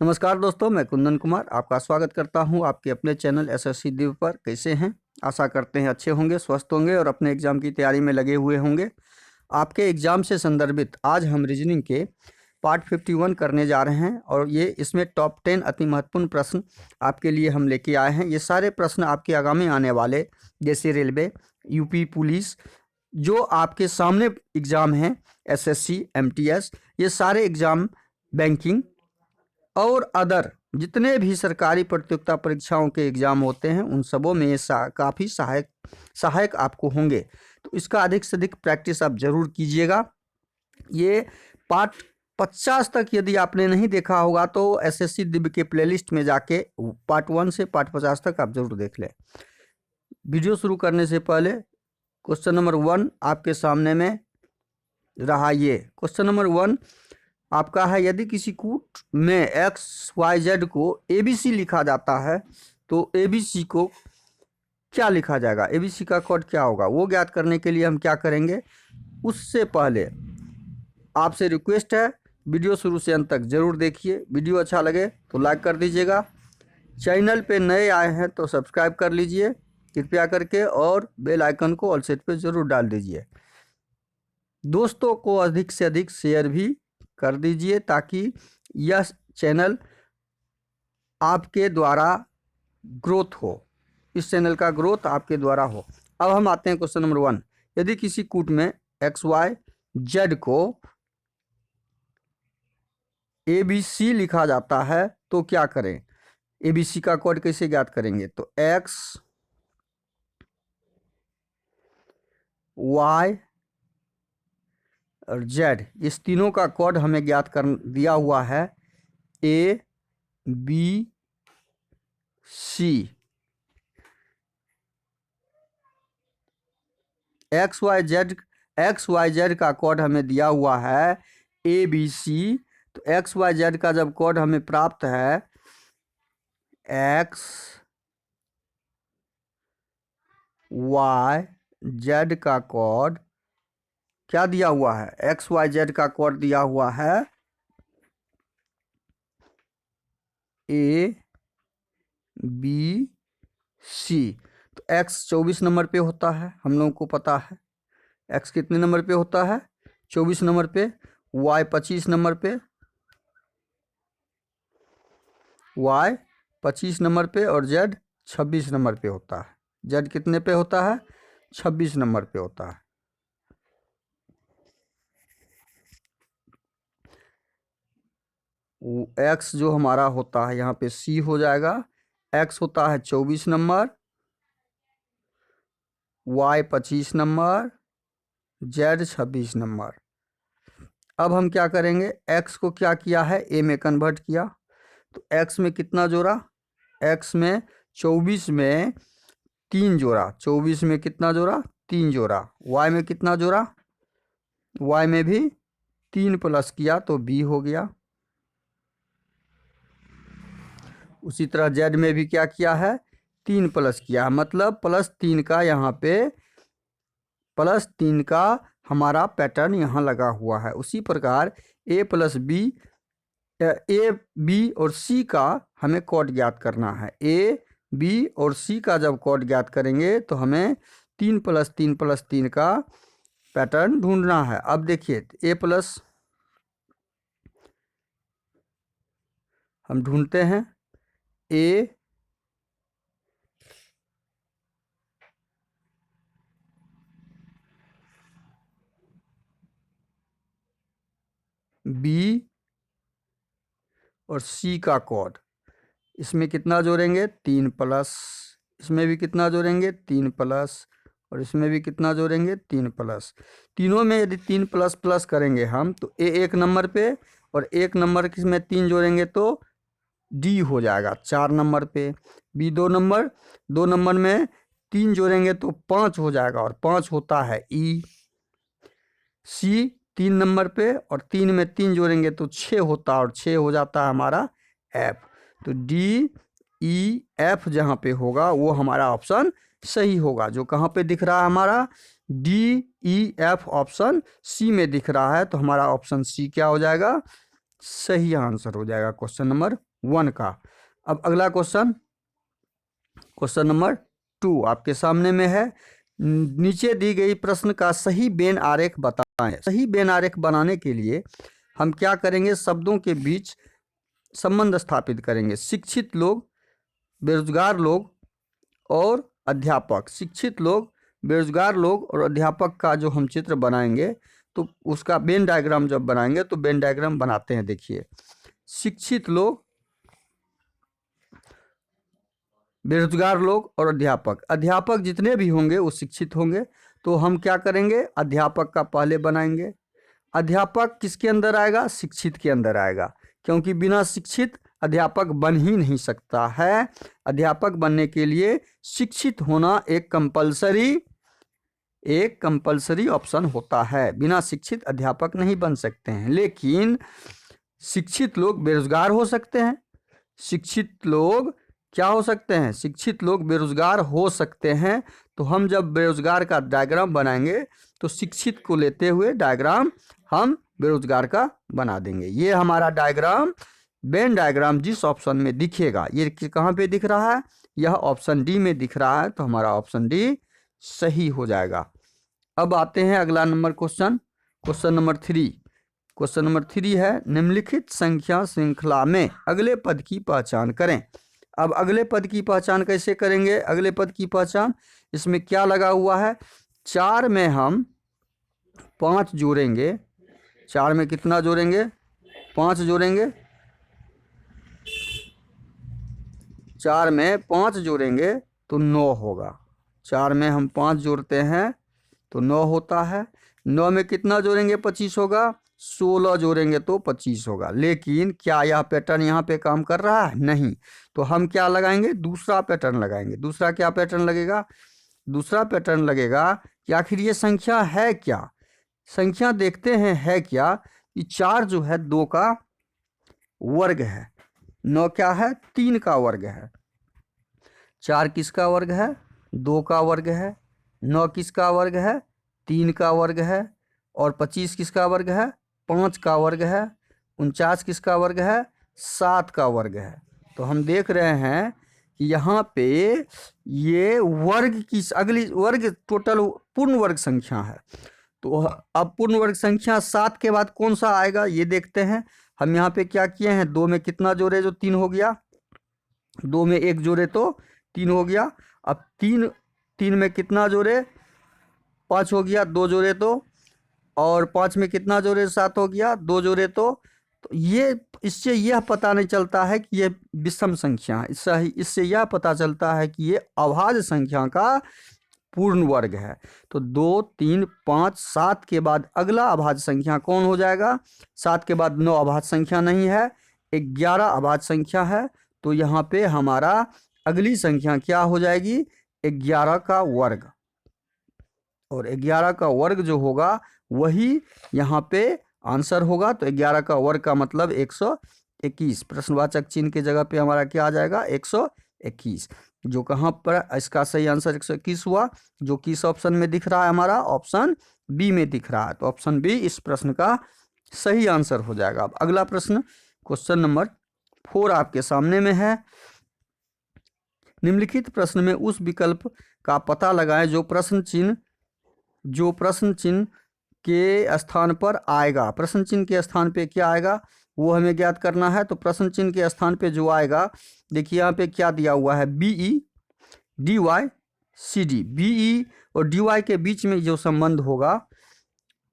नमस्कार दोस्तों, मैं कुंदन कुमार आपका स्वागत करता हूं आपके अपने चैनल एसएससी दिव्य पर। कैसे हैं? आशा करते हैं अच्छे होंगे, स्वस्थ होंगे और अपने एग्ज़ाम की तैयारी में लगे हुए होंगे। आपके एग्ज़ाम से संदर्भित आज हम रीजनिंग के पार्ट 51 करने जा रहे हैं और ये इसमें टॉप 10 अति महत्वपूर्ण प्रश्न आपके लिए हम लेके आए हैं। ये सारे प्रश्न आपके आगामी आने वाले जैसे रेलवे, यूपी पुलिस, जो आपके सामने एग्ज़ाम हैं, एसएससी, एमटीएस, ये सारे एग्ज़ाम, बैंकिंग और अदर जितने भी सरकारी प्रतियोगिता परीक्षाओं के एग्ज़ाम होते हैं उन सबों में ये काफ़ी सहायक आपको होंगे। तो इसका अधिक से अधिक प्रैक्टिस आप ज़रूर कीजिएगा। ये पार्ट 50 तक यदि आपने नहीं देखा होगा तो एसएससी दिव्य के प्लेलिस्ट में जाके पार्ट 1 से पार्ट 50 तक आप ज़रूर देख लें। वीडियो शुरू करने से पहले क्वेश्चन नंबर 1 आपके सामने में रहा। ये क्वेश्चन नंबर 1 आपका है, यदि किसी कूट में XYZ को ABC लिखा जाता है तो ABC को क्या लिखा जाएगा, ABC का कोड क्या होगा, वो ज्ञात करने के लिए हम क्या करेंगे। उससे पहले आपसे रिक्वेस्ट है, वीडियो शुरू से अंत तक ज़रूर देखिए। वीडियो अच्छा लगे तो लाइक कर दीजिएगा। चैनल पे नए आए हैं तो सब्सक्राइब कर लीजिए कृपया करके और बेल आइकन को ऑल सेट पे ज़रूर डाल दीजिए। दोस्तों को अधिक से अधिक शेयर भी कर दीजिए ताकि यह चैनल आपके द्वारा ग्रोथ हो, इस चैनल का ग्रोथ आपके द्वारा हो। अब हम आते हैं क्वेश्चन नंबर 1। यदि किसी कूट में XYZ को ABC लिखा जाता है तो क्या करें। ABC का कोड कैसे ज्ञात करेंगे, तो X Y और Z, इस तीनों का कोड हमें ज्ञात कर दिया हुआ है ABC। XYZ का कोड हमें दिया हुआ है ABC। तो XYZ का जब कोड हमें प्राप्त है XYZ का कोड क्या दिया हुआ है, XYZ का कोड दिया हुआ है ABC। तो X 24 नंबर पे होता है, हम लोगों को पता है। X कितने नंबर पे होता है, 24 नंबर पे। Y 25 नंबर पे, Y 25 नंबर पे और Z 26 नंबर पे होता है। Z कितने पे होता है, 26 नंबर पे होता है। X जो हमारा होता है यहाँ पे C हो जाएगा। X होता है 24 number, Y 25 number, Z 26 number. अब हम क्या करेंगे, X को क्या किया है, A में कन्वर्ट किया। तो X में कितना जोड़ा, X में 24 में 3 जोड़ा, 24 में कितना जोड़ा, 3 जोड़ा। Y में कितना जोड़ा, Y में भी 3 प्लस किया तो B हो गया। उसी तरह Z में भी क्या किया है, 3 प्लस किया, मतलब +3 का यहाँ पे +3 का हमारा पैटर्न यहाँ लगा हुआ है। उसी प्रकार A B और C का हमें कोड ज्ञात करना है। A B और C का जब कोड ज्ञात करेंगे तो हमें 3 + 3 + 3 का पैटर्न ढूंढना है। अब देखिए A प्लस हम ढूंढते हैं, A B और C का कोड, इसमें कितना जोड़ेंगे, 3 प्लस, इसमें भी कितना जोड़ेंगे, 3 प्लस, और इसमें भी कितना जोड़ेंगे, 3 प्लस। तीनों में यदि 3 प्लस प्लस करेंगे हम तो A 1 नंबर पे और 1 नंबर में 3 जोड़ेंगे तो D हो जाएगा 4 नंबर पे। B 2 नंबर, 2 नंबर में 3 जोड़ेंगे तो 5 हो जाएगा और 5 होता है E। C 3 नंबर पे और 3 में 3 जोड़ेंगे तो 6 होता है और 6 हो जाता है हमारा F। तो D E F जहाँ पे होगा वो हमारा ऑप्शन सही होगा। जो कहाँ पे दिख रहा है हमारा, D E F option C में दिख रहा है, तो हमारा ऑप्शन C क्या हो जाएगा, सही आंसर हो जाएगा क्वेश्चन नंबर 1 का। अब अगला क्वेश्चन, क्वेश्चन नंबर 2 आपके सामने में है। नीचे दी गई प्रश्न का सही बेन आरेख बताएं। सही बेन आरेख बनाने के लिए हम क्या करेंगे, शब्दों के बीच संबंध स्थापित करेंगे। शिक्षित लोग, बेरोजगार लोग और अध्यापक। शिक्षित लोग, बेरोजगार लोग और अध्यापक का जो हम चित्र बनाएंगे तो उसका बेन डायग्राम जब बनाएंगे तो बेन डायग्राम बनाते हैं। देखिए, शिक्षित लोग, बेरोजगार लोग और अध्यापक। अध्यापक जितने भी होंगे वो शिक्षित होंगे, तो हम क्या करेंगे, अध्यापक का पहले बनाएंगे। अध्यापक किसके अंदर आएगा, शिक्षित के अंदर आएगा, क्योंकि बिना शिक्षित अध्यापक बन ही नहीं सकता है। अध्यापक बनने के लिए शिक्षित होना एक कंपलसरी ऑप्शन होता है। बिना शिक्षित अध्यापक नहीं बन सकते हैं। लेकिन शिक्षित लोग बेरोजगार हो सकते हैं, शिक्षित लोग क्या हो सकते हैं, शिक्षित लोग बेरोजगार हो सकते हैं। तो हम जब बेरोजगार का डायग्राम बनाएंगे तो शिक्षित को लेते हुए डायग्राम हम बेरोजगार का बना देंगे। ये हमारा डायग्राम, बेन डायग्राम जिस ऑप्शन में दिखेगा, ये कहाँ पे दिख रहा है, यह ऑप्शन डी में दिख रहा है, तो हमारा ऑप्शन डी सही हो जाएगा। अब आते हैं अगला number question, question number 3। Question number 3 है, निम्नलिखित संख्या श्रृंखला में अगले पद की पहचान करें। अब अगले पद की पहचान कैसे करेंगे, अगले पद की पहचान, इसमें क्या लगा हुआ है, 4 में हम 5 जोड़ेंगे। 4 में कितना जोड़ेंगे, 5 जोड़ेंगे। 4 में 5 जोड़ेंगे तो 9 होगा। 4 में हम 5 जोड़ते हैं तो 9 होता है। 9 में कितना जोड़ेंगे, 25 होगा। 16 जोड़ेंगे तो 25 होगा। लेकिन क्या यह पैटर्न यहाँ पे काम कर रहा है, नहीं। तो हम क्या लगाएंगे, दूसरा पैटर्न लगाएंगे। दूसरा क्या पैटर्न लगेगा, दूसरा पैटर्न लगेगा कि आखिर ये संख्या है क्या। संख्या देखते हैं है क्या, कि 4 जो है 2 का वर्ग है, 9 क्या है, 3 का वर्ग है। 4 किसका वर्ग है, 2 का वर्ग है। 9 किसका वर्ग है, 3 का वर्ग है। और 25 किसका वर्ग है, 5 का वर्ग है। 49 किसका वर्ग है, 7 का वर्ग है। तो हम देख रहे हैं कि यहाँ पे ये वर्ग की अगली वर्ग टोटल पूर्ण वर्ग संख्या है। तो अब पूर्ण वर्ग संख्या 7 के बाद कौन सा आएगा ये देखते हैं। हम यहाँ पे क्या किए हैं, 2 में कितना जोड़े, जो 3 हो गया। 2 में 1 जोड़े तो 3 हो गया। अब 3 में कितना जोड़े, 5 हो गया। 2 जोड़े तो, और 5 में कितना जोड़े, 7 हो गया। 2 जोड़े तो ये इससे यह पता नहीं चलता है कि ये विषम संख्या है। इससे यह पता चलता है कि ये अभाज्य संख्या का पूर्ण वर्ग है। तो 2, 3, 5, 7 के बाद अगला अभाज्य संख्या कौन हो जाएगा, 7 के बाद 9 अभाज्य संख्या नहीं है, 11 अभाज्य संख्या है। तो यहाँ पे हमारा अगली संख्या क्या हो जाएगी, 11 का वर्ग। और 11 का वर्ग जो होगा वही यहाँ पे आंसर होगा। तो 11 का वर्ग का मतलब 121। प्रश्नवाचक चिन्ह के जगह पे हमारा क्या आ जाएगा, 121। जो कहाँ पर इसका सही आंसर 121 हुआ, जो किस ऑप्शन में दिख रहा है, हमारा ऑप्शन बी में दिख रहा है। तो ऑप्शन बी इस प्रश्न का सही आंसर हो जाएगा। अब अगला प्रश्न, क्वेश्चन नंबर 4 आपके सामने में है। निम्नलिखित प्रश्न में उस विकल्प का पता लगाएं जो प्रश्न चिन्ह के स्थान पर आएगा। प्रश्न चिन्ह के स्थान पे क्या आएगा वो हमें ज्ञात करना है। तो प्रश्न चिन्ह के स्थान पे जो आएगा, देखिए यहाँ पे क्या दिया हुआ है, BE DY CD। BE और DY के बीच में जो संबंध होगा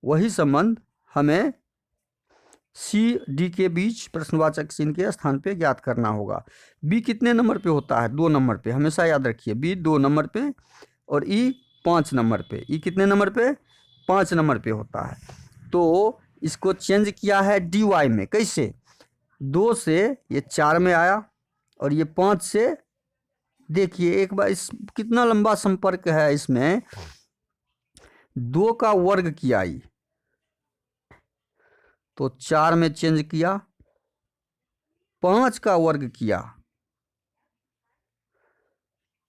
वही संबंध हमें CD के बीच प्रश्नवाचक चिन्ह के स्थान पे ज्ञात करना होगा। B कितने नंबर पे होता है, 2 नंबर पे, हमेशा याद रखिए। B 2 नंबर पे और E 5 नंबर पे। E कितने नंबर पे, 5 नंबर पे होता है। तो इसको चेंज किया है DY में, कैसे, 2 से ये 4 में आया और ये 5 से, देखिए एक बार इस कितना लंबा संपर्क है इसमें। 2 का वर्ग किया ई, तो 4 में चेंज किया। 5 का वर्ग किया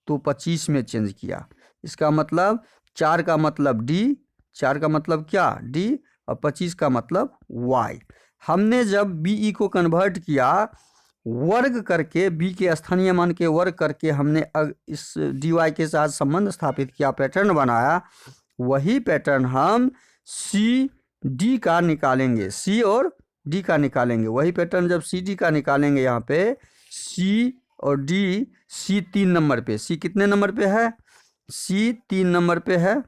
तो 25 में चेंज किया। इसका मतलब 4 का मतलब D, 4 का मतलब क्या, D, और 25 का मतलब Y। हमने जब BE को कन्वर्ट किया वर्ग करके, बी के स्थानीय मान के वर्ग करके हमने इस dy के साथ संबंध स्थापित किया, पैटर्न बनाया, वही पैटर्न हम सी डी का निकालेंगे, सी और डी का निकालेंगे। वही पैटर्न जब सी डी का निकालेंगे, यहाँ पे सी और डी, सी 3 नंबर पे, सी कितने नंबर पे है, सी 3 नंबर पे है,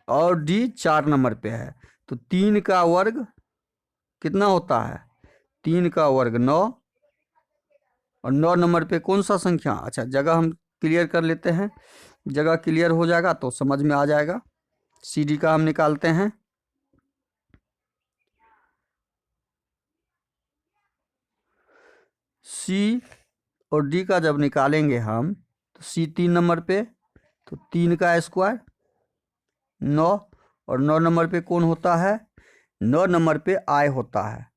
और डी 4 नंबर पे है। तो 3 का वर्ग कितना होता है, 3 का वर्ग 9, और 9 नंबर पे कौन सा संख्या, अच्छा जगह हम क्लियर कर लेते हैं, जगह क्लियर हो जाएगा तो समझ में आ जाएगा। सी डी का हम निकालते हैं, सी और डी का जब निकालेंगे हम, तो सी 3 नंबर पे, तो 3 का स्क्वायर 9, और 9 नंबर पे कौन होता है, 9 नंबर पे आई होता है,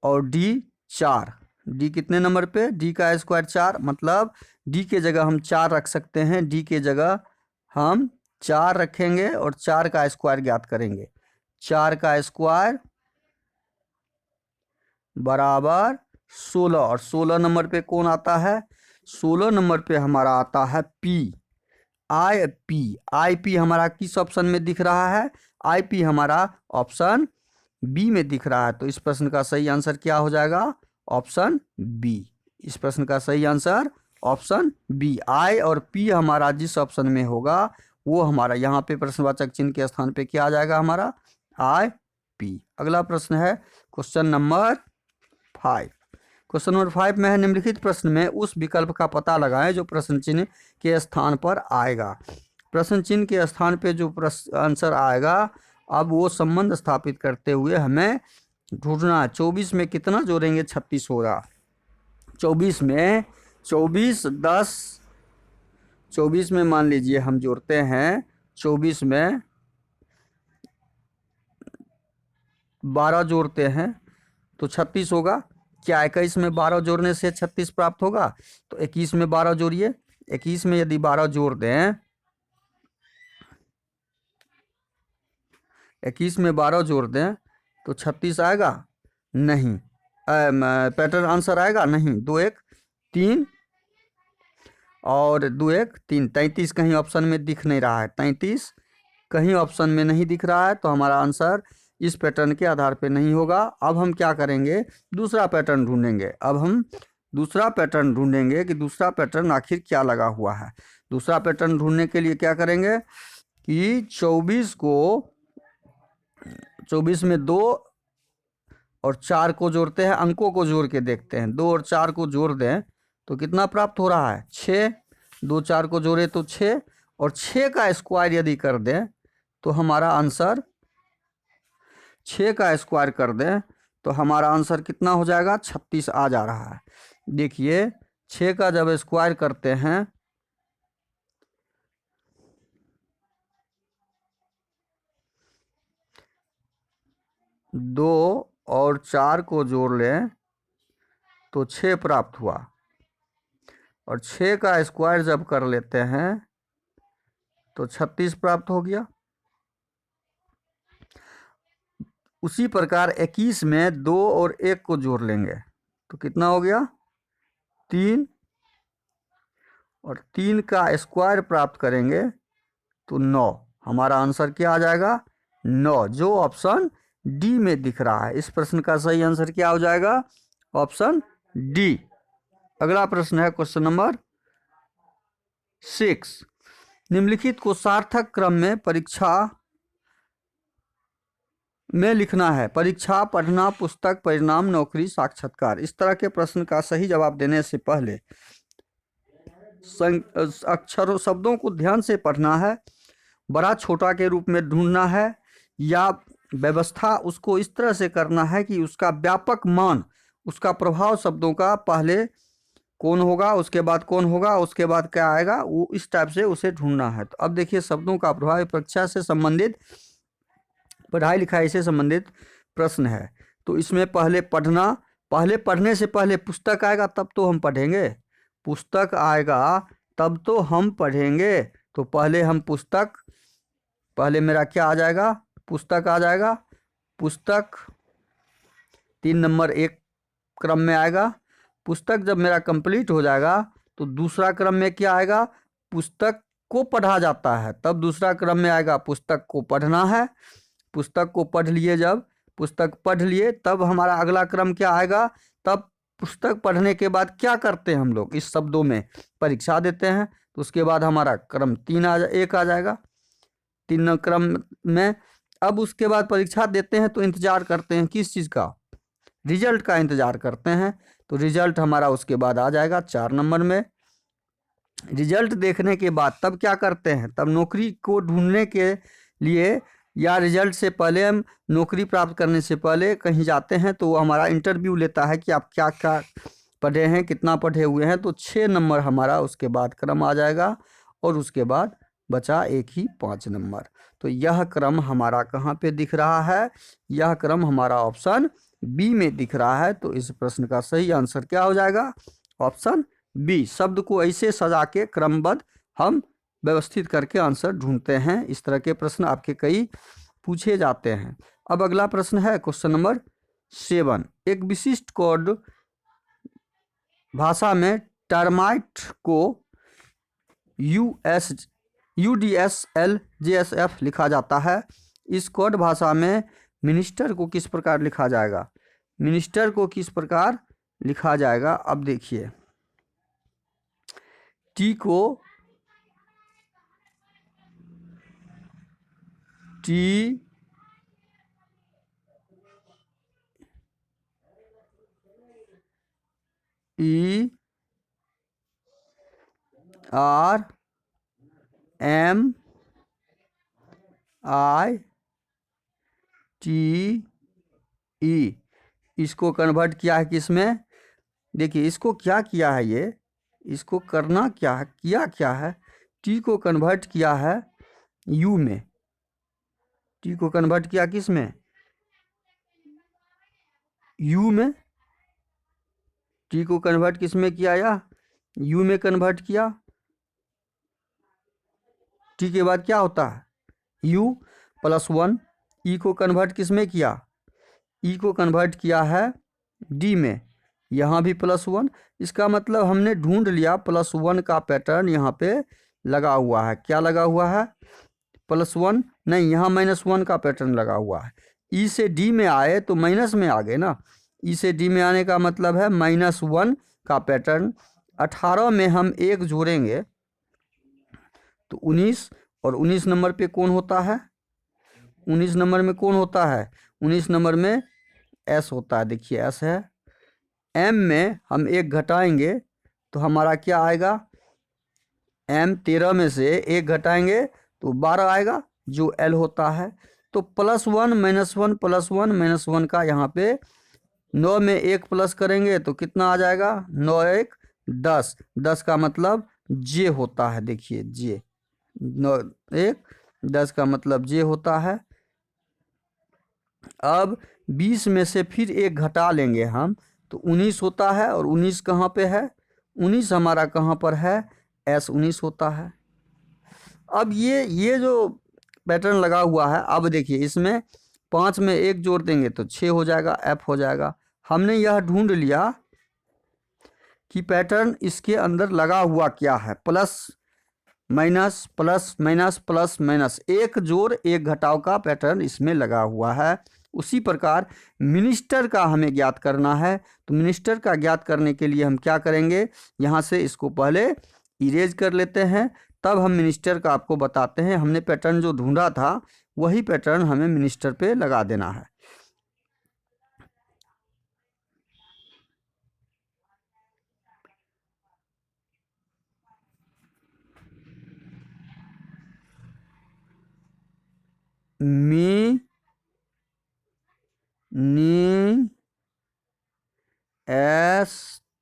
और डी 4, डी कितने नंबर पे, डी का स्क्वायर 4, मतलब डी के जगह हम 4 रख सकते हैं, डी के जगह हम 4 रखेंगे और 4 का स्क्वायर ज्ञात करेंगे। 4 का स्क्वायर बराबर 16, और 16 नंबर पे कौन आता है, 16 नंबर पे हमारा आता है P, I P, I P हमारा किस ऑप्शन में दिख रहा है, आई पी हमारा ऑप्शन बी में दिख रहा है। तो इस प्रश्न का सही आंसर क्या हो जाएगा, ऑप्शन बी। इस प्रश्न का सही आंसर ऑप्शन बी, आई और पी हमारा जिस ऑप्शन में होगा वो हमारा यहाँ पे प्रश्नवाचक चिन्ह के स्थान पे क्या आ जाएगा, हमारा आई पी। अगला प्रश्न है क्वेश्चन नंबर 5। क्वेश्चन नंबर 5 में है, निम्नलिखित प्रश्न में उस विकल्प का पता लगाएं जो प्रश्न चिन्ह के स्थान पर आएगा। प्रश्न चिन्ह के स्थान पे जो आंसर आएगा, अब वो संबंध स्थापित करते हुए हमें ढूंढना है। 24 में कितना जोड़ेंगे, 36 होगा। 24 में 24 10, 24 में मान लीजिए हम जोड़ते हैं, 24 में 12 जोड़ते हैं तो 36 होगा। क्या 21 में 12 जोड़ने से 36 प्राप्त होगा, तो 21 में 12 जोड़िए। 21 में यदि 12 जोड़ दें, 21 में 12 जोड़ दें तो 36 आएगा, नहीं पैटर्न आंसर आएगा नहीं, 2 1 3 और 2 1 3, 33 कहीं ऑप्शन में दिख नहीं रहा है, 33 कहीं ऑप्शन में नहीं दिख रहा है, तो हमारा आंसर इस पैटर्न के आधार पे नहीं होगा। अब हम क्या करेंगे, दूसरा पैटर्न ढूंढेंगे। अब हम दूसरा पैटर्न ढूंढेंगे कि दूसरा पैटर्न आखिर क्या लगा हुआ है। दूसरा पैटर्न ढूंढने के लिए क्या करेंगे कि 24 में 2 और 4 को जोड़ते हैं, अंकों को जोड़ के देखते हैं। 2 और 4 को जोड़ दें तो कितना प्राप्त हो रहा है, 6। 2 4 को जोड़े तो 6, और 6 का स्क्वायर यदि कर दें तो हमारा आंसर, 6 का स्क्वायर कर दें तो हमारा आंसर कितना हो जाएगा, 36 आ जा रहा है। देखिए 6 का जब स्क्वायर करते हैं, दो और 4 को जोड़ लें तो 6 प्राप्त हुआ, और 6 का स्क्वायर जब कर लेते हैं तो 36 प्राप्त हो गया। उसी प्रकार 21 में 2 और 1 को जोड़ लेंगे तो कितना हो गया, 3, और 3 का स्क्वायर प्राप्त करेंगे तो 9। हमारा आंसर क्या आ जाएगा, 9, जो ऑप्शन डी में दिख रहा है। इस प्रश्न का सही आंसर क्या हो जाएगा, ऑप्शन डी। अगला प्रश्न है क्वेश्चन नंबर 6। निम्नलिखित को सार्थक क्रम में परीक्षा में लिखना है। परीक्षा, पढ़ना, पुस्तक, परिणाम, नौकरी, साक्षात्कार। इस तरह के प्रश्न का सही जवाब देने से पहले अक्षरों शब्दों को ध्यान से पढ़ना है, बड़ा छोटा के रूप में ढूंढना है, या व्यवस्था उसको इस तरह से करना है कि उसका व्यापक मान, उसका प्रभाव शब्दों का पहले कौन होगा, उसके बाद कौन होगा, उसके बाद क्या आएगा, वो इस टाइप से उसे ढूंढना है। तो अब देखिए शब्दों का प्रभाव परीक्षा से संबंधित, पढ़ाई लिखाई से संबंधित प्रश्न है। तो इसमें पहले पढ़ना, पहले पढ़ने से पहले पुस्तक आएगा तब तो हम पढ़ेंगे, पुस्तक आएगा तब तो हम पढ़ेंगे। तो पहले हम पुस्तक, पहले मेरा क्या आ जाएगा, पुस्तक आ जाएगा। पुस्तक 3 नंबर एक क्रम में आएगा। पुस्तक जब मेरा कंप्लीट हो जाएगा तो दूसरा क्रम में क्या आएगा, पुस्तक को पढ़ा जाता है, तब दूसरा क्रम में आएगा पुस्तक को पढ़ना है। पुस्तक को पढ़ लिए, जब पुस्तक पढ़ लिए तब हमारा अगला क्रम क्या आएगा, तब पुस्तक पढ़ने के बाद क्या करते हैं हम लोग, इस शब्दों में परीक्षा देते हैं, तो उसके बाद हमारा क्रम 1 आ जाएगा 3 क्रम में। अब उसके बाद परीक्षा देते हैं तो इंतजार करते हैं किस चीज़ का, रिजल्ट का इंतजार करते हैं, तो रिजल्ट हमारा उसके बाद आ जाएगा 4 नंबर में। रिजल्ट देखने के बाद तब क्या करते हैं, तब नौकरी को ढूंढने के लिए या रिजल्ट से पहले, हम नौकरी प्राप्त करने से पहले कहीं जाते हैं तो वो हमारा इंटरव्यू लेता है कि आप क्या क्या पढ़े हैं, कितना पढ़े हुए हैं, तो 6 नंबर हमारा उसके बाद क्रम आ जाएगा और उसके बाद बचा एक ही 5 नंबर। तो यह क्रम हमारा कहाँ पे दिख रहा है, यह क्रम हमारा ऑप्शन बी में दिख रहा है। तो इस प्रश्न का सही आंसर क्या हो जाएगा, ऑप्शन बी। शब्द को ऐसे सजा के क्रमबद्ध हम व्यवस्थित करके आंसर ढूंढते हैं। इस तरह के प्रश्न आपके कई पूछे जाते हैं। अब अगला प्रश्न है क्वेश्चन नंबर 7। एक विशिष्ट कोड भाषा में टर्माइट को UDSL-JSF लिखा जाता है। इस कोड भाषा में मिनिस्टर को किस प्रकार लिखा जाएगा, मिनिस्टर को किस प्रकार लिखा जाएगा। अब देखिए, टी को TERMINISTER इसको कन्वर्ट किया है किसमें, देखिए इसको क्या किया है, ये इसको करना क्या है, क्या है, टी को कन्वर्ट किया है यू में, टी को कन्वर्ट किया किस में, यू में। टी को कन्वर्ट किस में किया, या यू में कन्वर्ट किया। टी के बाद क्या होता है, यू +1। ई को कन्वर्ट किस में किया, ई को कन्वर्ट किया है डी में, यहाँ भी +1। इसका मतलब हमने ढूंढ लिया +1 का पैटर्न यहाँ पे लगा हुआ है। क्या लगा हुआ है, +1 नहीं, यहाँ -1 का पैटर्न लगा हुआ है। ई से डी में आए तो माइनस में आ गए ना, ई से डी में आने का मतलब है -1 का पैटर्न। 18 में हम 1 जोड़ेंगे तो 19, और 19 नंबर पे कौन होता है, 19 नंबर में कौन होता है, 19 नंबर में एस होता है। देखिए एस है। एम में हम 1 घटाएंगे तो हमारा क्या आएगा, एम 13 में से 1 घटाएंगे तो 12 आएगा जो एल होता है। तो +1 -1 +1 -1 का यहाँ पे 9 में 1 प्लस करेंगे तो कितना आ जाएगा, 9 1 10, 10 का मतलब जे होता है। देखिए जे, 9 1 10 का मतलब जे होता है। अब 20 में से फिर 1 घटा लेंगे हम तो 19 होता है, और 19 कहाँ पे है, 19 हमारा कहाँ पर है, S19 होता है। अब ये जो पैटर्न लगा हुआ है, अब देखिए इसमें 5 में 1 जोड़ देंगे तो 6 हो जाएगा, F हो जाएगा। हमने यह ढूंढ लिया कि पैटर्न इसके अंदर लगा हुआ क्या है, plus minus plus minus plus minus, 1 जोड़ 1 घटाव का पैटर्न इसमें लगा हुआ है। उसी प्रकार मिनिस्टर का हमें ज्ञात करना है, तो मिनिस्टर का ज्ञात करने के लिए हम क्या करेंगे, यहाँ से इसको पहले इरेज कर लेते हैं, तब हम मिनिस्टर का आपको बताते हैं। हमने पैटर्न जो ढूंढा था वही पैटर्न हमें मिनिस्टर पे लगा देना है।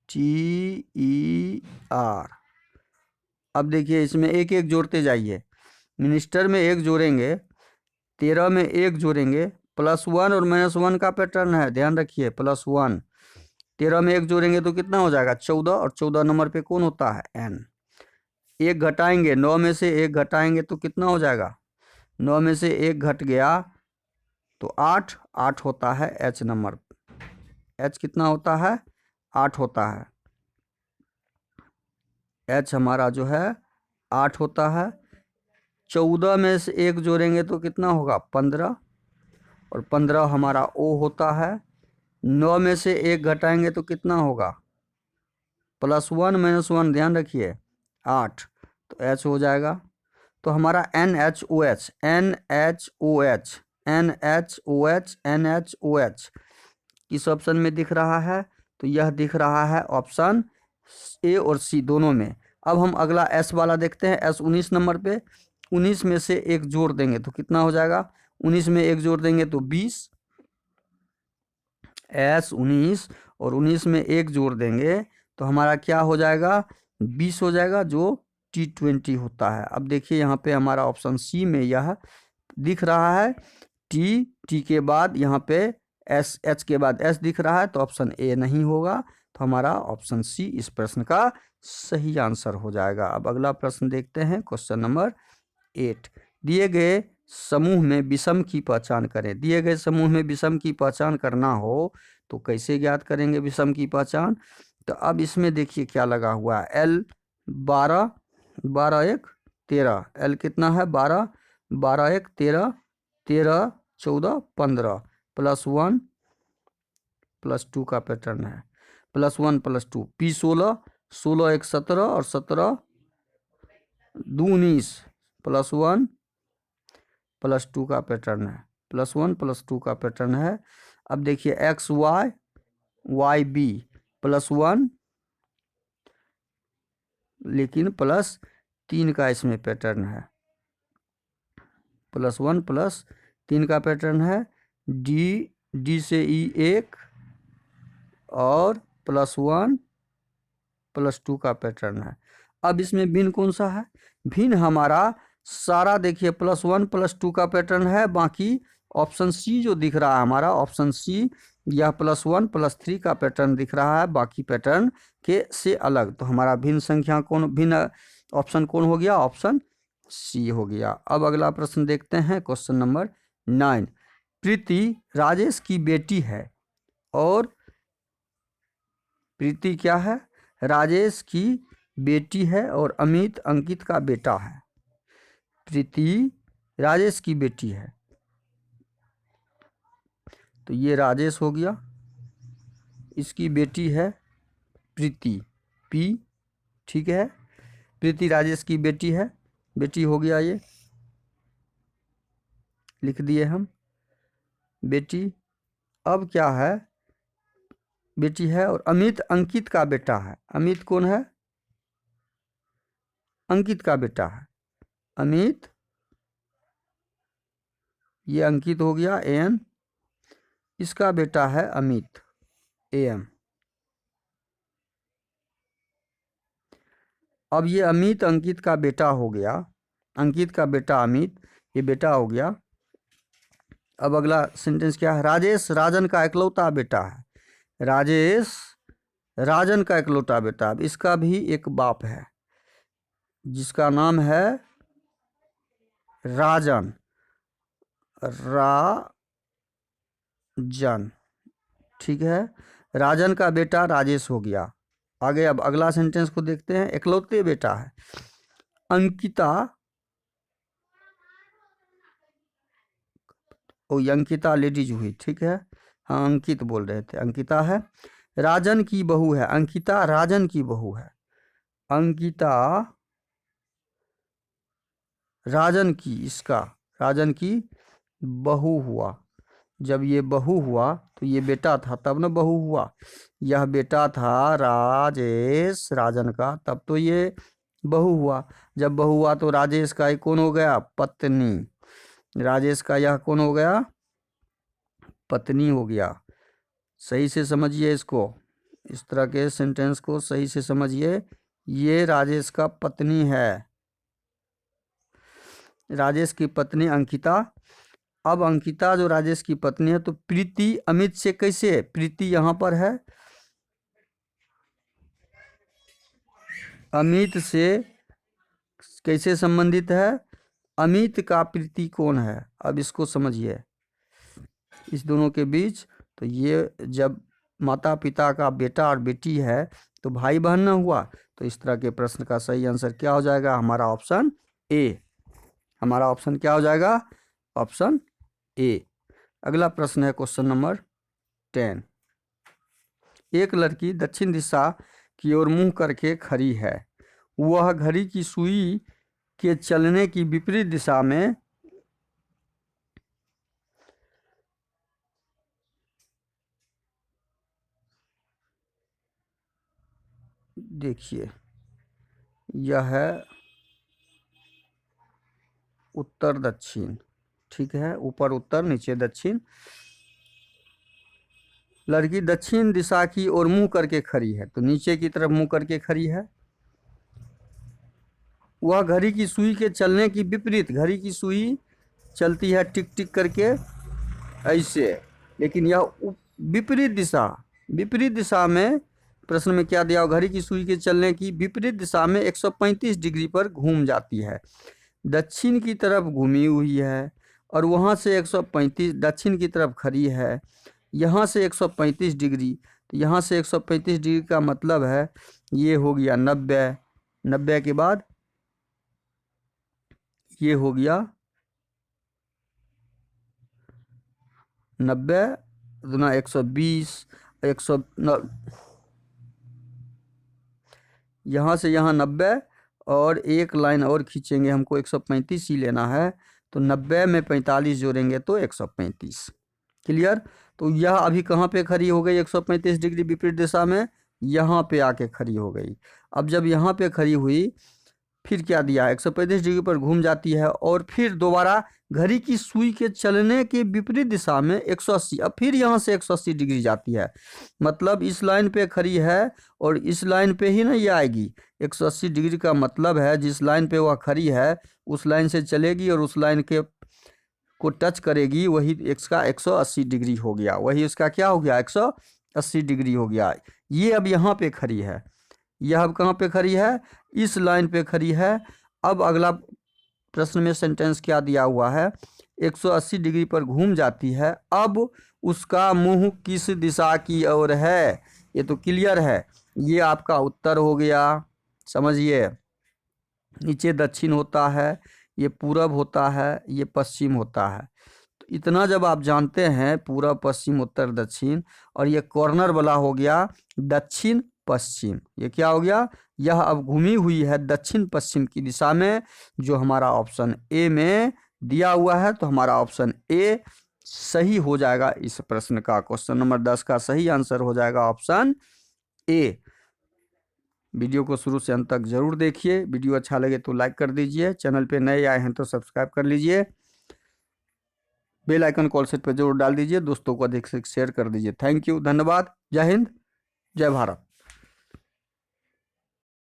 STER। अब देखिए इसमें 1 1 जोड़ते जाइए, मिनिस्टर में 1 जोड़ेंगे, 13 में 1 जोड़ेंगे, +1 और -1 का पैटर्न है, ध्यान रखिए +1। 13 में 1 जोड़ेंगे तो कितना हो जाएगा 14, और 14 नंबर पे कौन होता है, N। 1 घटाएंगे, 9 में से 1 घटाएंगे तो कितना हो जाएगा, 9 में से 1 घट गया तो 8 होता है H नंबर। H कितना होता है, 8 होता है। H हमारा जो है 8 होता है। 14 में से 1 जोड़ेंगे तो कितना होगा, 15, और 15 हमारा O होता है। 9 में से 1 घटाएंगे तो कितना होगा, +1 -1, ध्यान रखिए 8, तो H हो जाएगा। तो हमारा NHOH NHOH NHOH NHOH किस ऑप्शन में दिख रहा है, तो यह दिख रहा है ऑप्शन ए और सी दोनों में। अब हम अगला एस वाला देखते हैं। एस 19 नंबर पे 19 में से 1 जोड़ देंगे तो कितना हो जाएगा, 19 में 1 जोड़ देंगे तो 20। एस 19 और 19 में 1 जोड़ देंगे तो हमारा क्या हो जाएगा, 20 हो जाएगा, जो T20 होता है। अब देखिए यहाँ पे हमारा ऑप्शन सी में यह दिख रहा है, टी के बाद यहाँ पे एस, एच के बाद एस दिख रहा है, तो ऑप्शन ए नहीं होगा। तो हमारा ऑप्शन सी इस प्रश्न का सही आंसर हो जाएगा। अब अगला प्रश्न देखते हैं, क्वेश्चन नंबर 8। दिए गए समूह में विषम की पहचान करें। दिए गए समूह में विषम की पहचान करना हो तो कैसे ज्ञात करेंगे विषम की पहचान। तो अब इसमें देखिए क्या लगा हुआ है, L 12, 12 1 13, L कितना है 12, 12 1 13, 13 14 15, +1 +2 का पैटर्न है, +1 +2, P 16, 16 1 17 और 17 2 19, +1 +2 का पैटर्न है, +1 +2 का पैटर्न है। अब देखिए एक्स वाई वाई बी +1 लेकिन +3 का इसमें पैटर्न है, +1 +3 का पैटर्न है। डी से ई 1 और +1 +2 का पैटर्न है। अब इसमें भिन्न कौन सा है, भिन्न हमारा सारा देखिए +1 +2 का पैटर्न है। बाकी ऑप्शन सी जो दिख रहा है हमारा, ऑप्शन सी यह +1 +3 का पैटर्न दिख रहा है, बाकी पैटर्न के से अलग। तो हमारा भिन्न संख्या कौन, भिन्न ऑप्शन कौन हो गया, ऑप्शन सी हो गया। अब अगला प्रश्न देखते हैं, क्वेश्चन नंबर 9। प्रीति राजेश की बेटी है और प्रीति क्या है, राजेश की बेटी है और अमित अंकित का बेटा है। प्रीति राजेश की बेटी है, तो ये राजेश हो गया, इसकी बेटी है प्रीति, पी, ठीक है। प्रीति राजेश की बेटी है, बेटी हो गया, ये लिख दिए हम बेटी। अब क्या है, बेटी है और अमित अंकित का बेटा है। अमित कौन है, अंकित का बेटा है, अमित, ये अंकित हो गया एन, इसका बेटा है अमित एम। अब ये अमित अंकित का बेटा हो गया, अंकित का बेटा अमित, ये बेटा हो गया। अब अगला सेंटेंस क्या है, राजेश राजन का इकलौता बेटा है। राजेश राजन का इकलौता बेटा, अब इसका भी एक बाप है जिसका नाम है राजन, राजन, ठीक है। राजन का बेटा राजेश हो गया। आगे अब अगला सेंटेंस को देखते हैं, इकलौते बेटा है अंकिता, ओ अंकिता लेडीज हुई, ठीक है, हाँ अंकित बोल रहे थे, अंकिता है। राजन की बहू है, अंकिता राजन की बहू है, अंकिता राजन की, इसका राजन की बहू हुआ। जब ये बहू हुआ तो ये बेटा था तब ना बहू हुआ, यह बेटा था राजेश राजन का, तब तो ये बहू हुआ। जब बहू हुआ तो राजेश का ही कौन हो गया, पत्नी, राजेश का यह कौन हो गया, पत्नी हो गया। सही से समझिए इसको, इस तरह के सेंटेंस को सही से समझिए, ये राजेश का पत्नी है, राजेश की पत्नी अंकिता। अब अंकिता जो राजेश की पत्नी है, तो प्रीति अमित से कैसे है, प्रीति यहां पर है, अमित से कैसे संबंधित है, अमित का प्रीति कौन है। अब इसको समझिए इस दोनों के बीच, तो ये जब माता पिता का बेटा और बेटी है तो भाई बहन ना हुआ। तो इस तरह के प्रश्न का सही आंसर क्या हो जाएगा? हमारा ऑप्शन ए। हमारा ऑप्शन क्या हो जाएगा? Option A. अगला प्रश्न है क्वेश्चन नंबर 10। एक लड़की दक्षिण दिशा की ओर मुंह करके खड़ी है। वह घड़ी की सुई के चलने की विपरीत दिशा में देखिए, यह है उत्तर दक्षिण, ठीक है, ऊपर उत्तर नीचे दक्षिण। लड़की दक्षिण दिशा की ओर मुंह करके खड़ी है, तो नीचे की तरफ मुंह करके खड़ी है। वह घड़ी की सुई के चलने की विपरीत, घड़ी की सुई चलती है टिक टिक करके ऐसे, लेकिन यह विपरीत दिशा, विपरीत दिशा में प्रश्न में क्या दिया? घड़ी की सुई के चलने की विपरीत दिशा में 135 डिग्री पर घूम जाती है। दक्षिण की तरफ घूमी हुई है और वहाँ से 135 दक्षिण की तरफ खड़ी है, यहाँ से 135 डिग्री, तो यहाँ से 135 डिग्री का मतलब है ये हो गया 90, 90 के बाद ये हो गया 90 दूना 120, 100, यहाँ से यहाँ 90 और एक लाइन और खींचेंगे, हमको 135 ही लेना है, तो 90 में 45 जोड़ेंगे तो 135। क्लियर? तो यह अभी कहाँ पे खड़ी हो गई? 135 डिग्री विपरीत दिशा में यहाँ पे आके खड़ी हो गई। अब जब यहाँ पे खड़ी हुई फिर क्या दिया? 135 डिग्री पर घूम जाती है और फिर दोबारा घड़ी की सुई के चलने के विपरीत दिशा में 180, अब फिर यहाँ से 180 डिग्री जाती है। मतलब इस लाइन पे खड़ी है और इस लाइन पे ही ना ये आएगी। 180 डिग्री का मतलब है जिस लाइन पे वह खड़ी है उस लाइन से चलेगी और उस लाइन के को टच करेगी, वही इसका 180 डिग्री हो गया। वही इसका क्या हो गया? 180 डिग्री हो गया। ये अब यहाँ पे खड़ी है, यह अब कहाँ पे खड़ी है? इस लाइन पे खड़ी है। अब अगला प्रश्न में सेंटेंस क्या दिया हुआ है? 180 डिग्री पर घूम जाती है, अब उसका मुंह किस दिशा की ओर है? ये तो क्लियर है, ये आपका उत्तर हो गया। समझिए, नीचे दक्षिण होता है, ये पूरब होता है, ये पश्चिम होता है। तो इतना जब आप जानते हैं पूरब पश्चिम उत्तर दक्षिण, और ये कॉर्नर वाला हो गया दक्षिण पश्चिम, ये क्या हो गया? यह अब घूमी हुई है दक्षिण पश्चिम की दिशा में, जो हमारा ऑप्शन ए में दिया हुआ है। तो हमारा ऑप्शन ए सही हो जाएगा इस प्रश्न का। क्वेश्चन नंबर 10 का सही आंसर हो जाएगा ऑप्शन ए। वीडियो को शुरू से अंत तक जरूर देखिए। वीडियो अच्छा लगे तो लाइक कर दीजिए, चैनल पे नए आए हैं तो सब्सक्राइब कर लीजिए, बेल आइकन कॉल सेट पर जरूर डाल दीजिए, दोस्तों को अधिक से शेयर कर दीजिए। थैंक यू, धन्यवाद, जय हिंद, जय भारत।